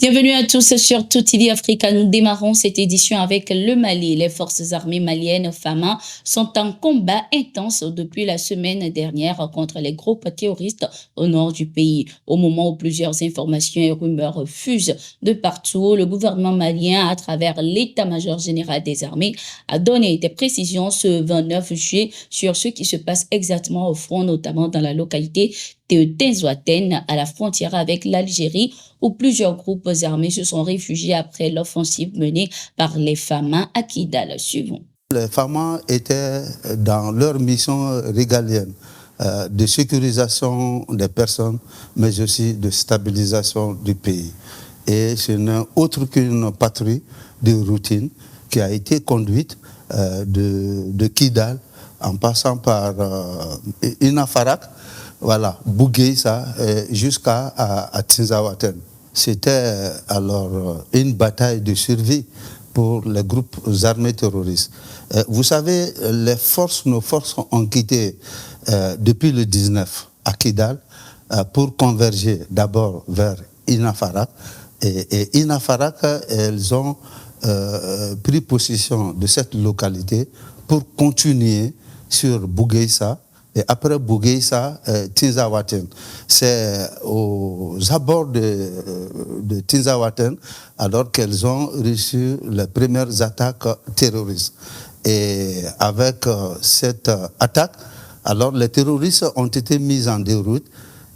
Bienvenue à tous sur Tutili Africa. Nous démarrons cette édition avec le Mali. Les forces armées maliennes FAMA sont en combat intense depuis la semaine dernière contre les groupes terroristes au nord du pays. Au moment où plusieurs informations et rumeurs fusent de partout, le gouvernement malien, à travers l'état-major général des armées, a donné des précisions ce 29 juillet sur ce qui se passe exactement au front, notamment dans la localité de Tenzouaten, à la frontière avec l'Algérie, où plusieurs groupes armés se sont réfugiés après l'offensive menée par les FAMA à Kidal. Suivons. Les FAMA étaient dans leur mission régalienne de sécurisation des personnes, mais aussi de stabilisation du pays. Et ce n'est autre qu'une patrouille de routine qui a été conduite de Kidal en passant par Inafarak, voilà, Bougueïsa, jusqu'à Tinzaouaten. C'était alors une bataille de survie pour les groupes armés terroristes. Vous savez, nos forces ont quitté depuis le 19 à Kidal pour converger d'abord vers Inafarak. Et Inafarak, elles ont pris possession de cette localité pour continuer sur Bougueïsa. Et après Bougueïsa, Tinzaouaten. C'est aux abords de Tinzaouaten alors qu'elles ont reçu les premières attaques terroristes. Et avec cette attaque, alors les terroristes ont été mis en déroute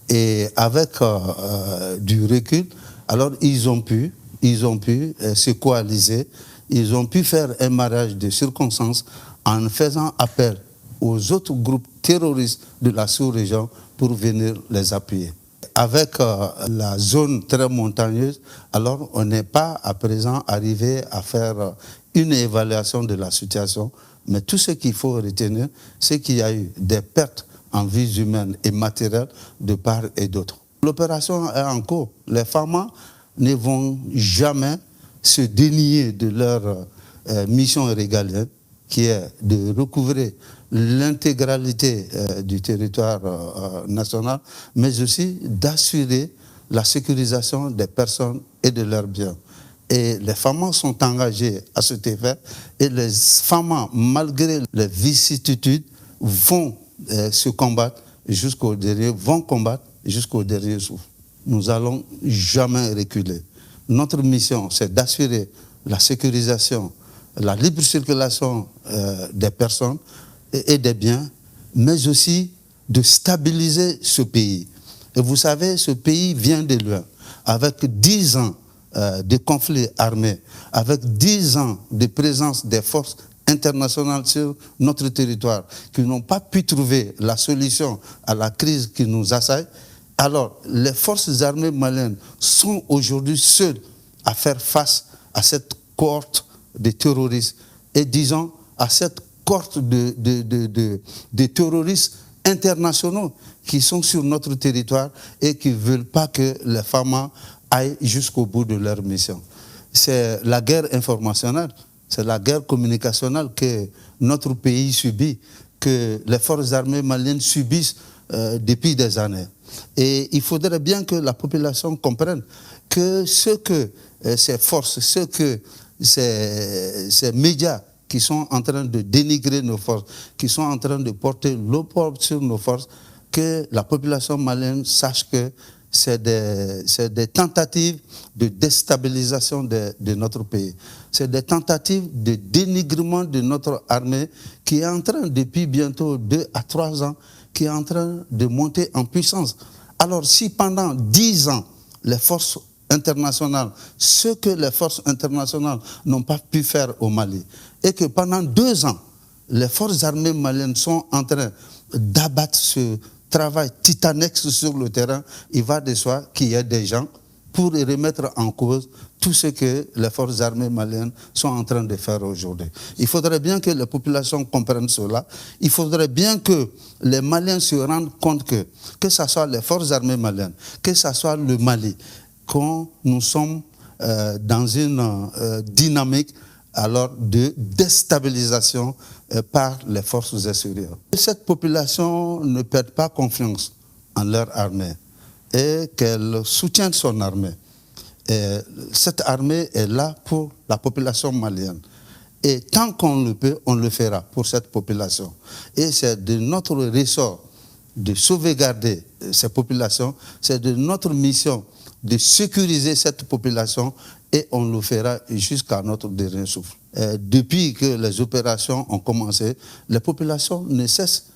et avec du recul, alors ils ont pu se coaliser, ils ont pu faire un mariage de circonstances en faisant appel aux autres groupes terroristes de la sous-région pour venir les appuyer. Avec la zone très montagneuse, alors on n'est pas à présent arrivé à faire une évaluation de la situation, mais tout ce qu'il faut retenir, c'est qu'il y a eu des pertes en vies humaines et matérielles de part et d'autre. L'opération est en cours. Les FAMA ne vont jamais se dénier de leur mission régalienne, qui est de recouvrer l'intégralité du territoire national, mais aussi d'assurer la sécurisation des personnes et de leurs biens. Et les FAMA sont engagés à cet effet, et les FAMA, malgré les vicissitudes, vont se combattre jusqu'au dernier, vont combattre jusqu'au dernier souffle. Nous n'allons jamais reculer. Notre mission, c'est d'assurer la sécurisation, la libre circulation des personnes et des biens, mais aussi de stabiliser ce pays. Et vous savez, ce pays vient de loin, avec 10 ans de conflits armés, avec 10 ans de présence des forces internationales sur notre territoire, qui n'ont pas pu trouver la solution à la crise qui nous assaille. Alors, les forces armées maliennes sont aujourd'hui seules à faire face à cette cohorte de terroristes et disons à cette cohorte de terroristes internationaux qui sont sur notre territoire et qui ne veulent pas que les FAMA aillent jusqu'au bout de leur mission. C'est la guerre informationnelle, c'est la guerre communicationnelle que notre pays subit, que les forces armées maliennes subissent depuis des années. Et il faudrait bien que la population comprenne que ce que ces forces, ce que ces médias qui sont en train de dénigrer nos forces, qui sont en train de porter l'opprobre sur nos forces, que la population malienne sache que c'est des tentatives de déstabilisation de notre pays. C'est des tentatives de dénigrement de notre armée qui est en train, depuis bientôt 2 à 3 ans, qui est en train de monter en puissance. Alors si pendant 10 ans, les forces internationales, ce que les forces internationales n'ont pas pu faire au Mali, et que pendant 2 ans, les forces armées maliennes sont en train d'abattre ce travail titanesque sur le terrain, il va de soi qu'il y a des gens pour remettre en cause tout ce que les forces armées maliennes sont en train de faire aujourd'hui. Il faudrait bien que les populations comprennent cela. Il faudrait bien que les Maliens se rendent compte que ce soit les forces armées maliennes, que ce soit le Mali, quand nous sommes dans une dynamique alors de déstabilisation par les forces extérieures. Cette population ne perd pas confiance en leur armée et qu'elle soutienne son armée. cette armée est là pour la population malienne. Et tant qu'on le peut, on le fera pour cette population. Et c'est de notre ressort de sauvegarder ces populations, c'est de notre mission de sécuriser cette population et on le fera jusqu'à notre dernier souffle. Depuis que les opérations ont commencé, les populations ne cessent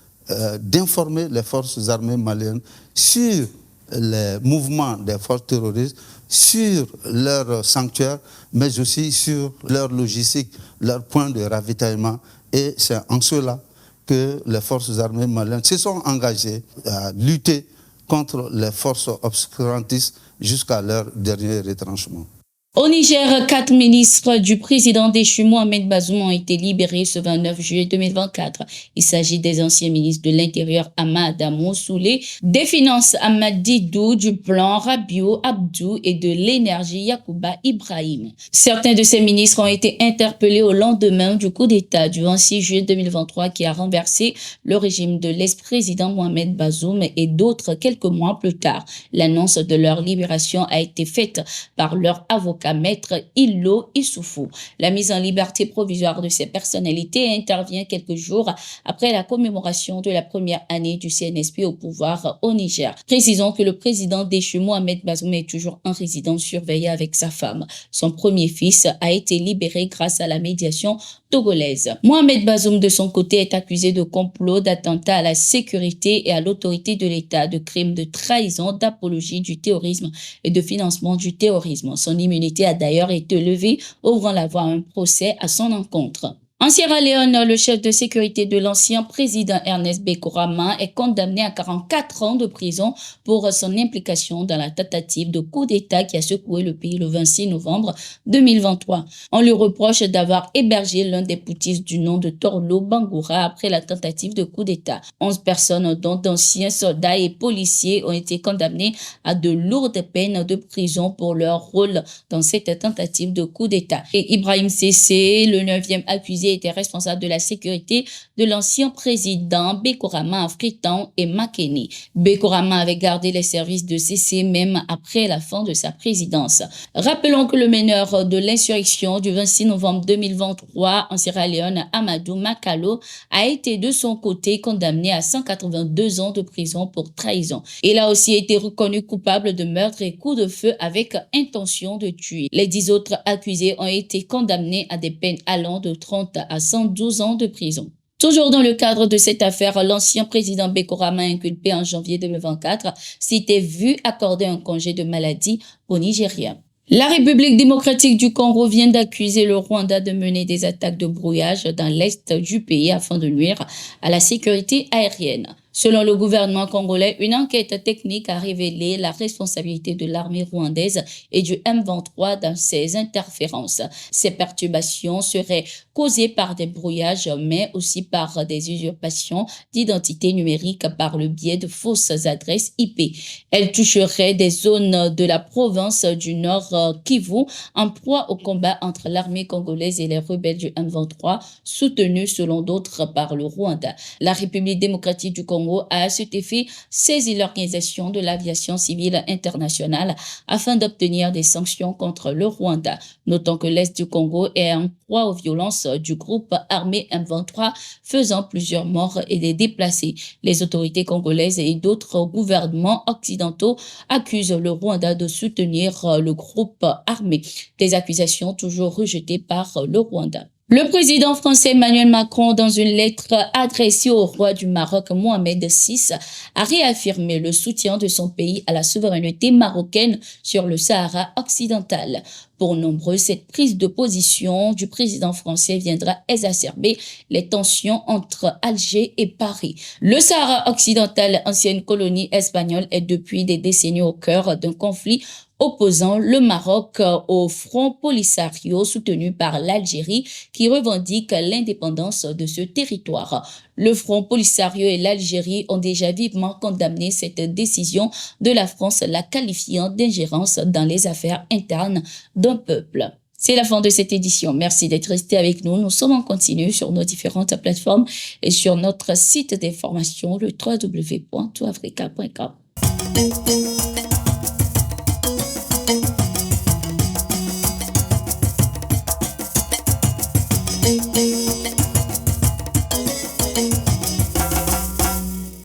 d'informer les forces armées maliennes sur les mouvements des forces terroristes, sur leurs sanctuaires, mais aussi sur leur logistique, leurs points de ravitaillement. Et c'est en cela que les forces armées maliennes se sont engagées à lutter contre les forces obscurantistes jusqu'à leur dernier retranchement. Au Niger, 4 ministres du président déchu Mohamed Bazoum ont été libérés ce 29 juillet 2024. Il s'agit des anciens ministres de l'Intérieur Ahmad Amou Soulé, des Finances Ahmad Didou, du Plan Rabiou Abdou et de l'Énergie Yacouba Ibrahim. Certains de ces ministres ont été interpellés au lendemain du coup d'État du 26 juillet 2023 qui a renversé le régime de l'ex-président Mohamed Bazoum et d'autres quelques mois plus tard. L'annonce de leur libération a été faite par leur avocat Maître Illo Issoufou. La mise en liberté provisoire de ces personnalités intervient quelques jours après la commémoration de la première année du CNSP au pouvoir au Niger. Précisons que le président déchu Mohamed Bazoum est toujours en résidence surveillée avec sa femme. Son premier fils a été libéré grâce à la médiation togolaise. Mohamed Bazoum, de son côté, est accusé de complot, d'attentat à la sécurité et à l'autorité de l'État, de crimes de trahison, d'apologie du terrorisme et de financement du terrorisme. Son immunité a d'ailleurs été levée, ouvrant la voie à un procès à son encontre. En Sierra Leone, le chef de sécurité de l'ancien président Ernest Bai Koroma est condamné à 44 ans de prison pour son implication dans la tentative de coup d'État qui a secoué le pays le 26 novembre 2023. On lui reproche d'avoir hébergé l'un des poutistes du nom de Torlo Bangoura après la tentative de coup d'État. 11 personnes, dont d'anciens soldats et policiers, ont été condamnées à de lourdes peines de prison pour leur rôle dans cette tentative de coup d'État. Et Ibrahim Cissé, le 9e accusé, était responsable de la sécurité de l'ancien président Bai Koroma à Freetown et Makeni. Bai Koroma avait gardé les services de CC même après la fin de sa présidence. Rappelons que le meneur de l'insurrection du 26 novembre 2023 en Sierra Leone, Amadou Makalo, a été de son côté condamné à 182 ans de prison pour trahison. Il a aussi été reconnu coupable de meurtre et coup de feu avec intention de tuer. Les 10 autres accusés ont été condamnés à des peines allant de 30 à 112 ans de prison. Toujours dans le cadre de cette affaire, l'ancien président Bai Koroma, inculpé en janvier 2024, s'était vu accorder un congé de maladie au Nigeria. La République démocratique du Congo vient d'accuser le Rwanda de mener des attaques de brouillage dans l'est du pays afin de nuire à la sécurité aérienne. Selon le gouvernement congolais, une enquête technique a révélé la responsabilité de l'armée rwandaise et du M23 dans ces interférences. Ces perturbations seraient causées par des brouillages, mais aussi par des usurpations d'identité numérique par le biais de fausses adresses IP. Elles toucheraient des zones de la province du Nord Kivu en proie au combat entre l'armée congolaise et les rebelles du M23, soutenus selon d'autres par le Rwanda. La République démocratique du Congo a à cet effet saisi l'Organisation de l'aviation civile internationale afin d'obtenir des sanctions contre le Rwanda. Notons que l'Est du Congo est en proie aux violences du groupe armé M23, faisant plusieurs morts et des déplacés. Les autorités congolaises et d'autres gouvernements occidentaux accusent le Rwanda de soutenir le groupe armé. Des accusations toujours rejetées par le Rwanda. Le président français Emmanuel Macron, dans une lettre adressée au roi du Maroc Mohamed VI, a réaffirmé le soutien de son pays à la souveraineté marocaine sur le Sahara occidental. Pour nombreux, cette prise de position du président français viendra exacerber les tensions entre Alger et Paris. Le Sahara occidental, ancienne colonie espagnole, est depuis des décennies au cœur d'un conflit opposant le Maroc au Front Polisario soutenu par l'Algérie qui revendique l'indépendance de ce territoire. Le Front Polisario et l'Algérie ont déjà vivement condamné cette décision de la France, la qualifiant d'ingérence dans les affaires internes d'un peuple. C'est la fin de cette édition. Merci d'être resté avec nous. Nous sommes en continu sur nos différentes plateformes et sur notre site d'information, le www.toutafrica.com.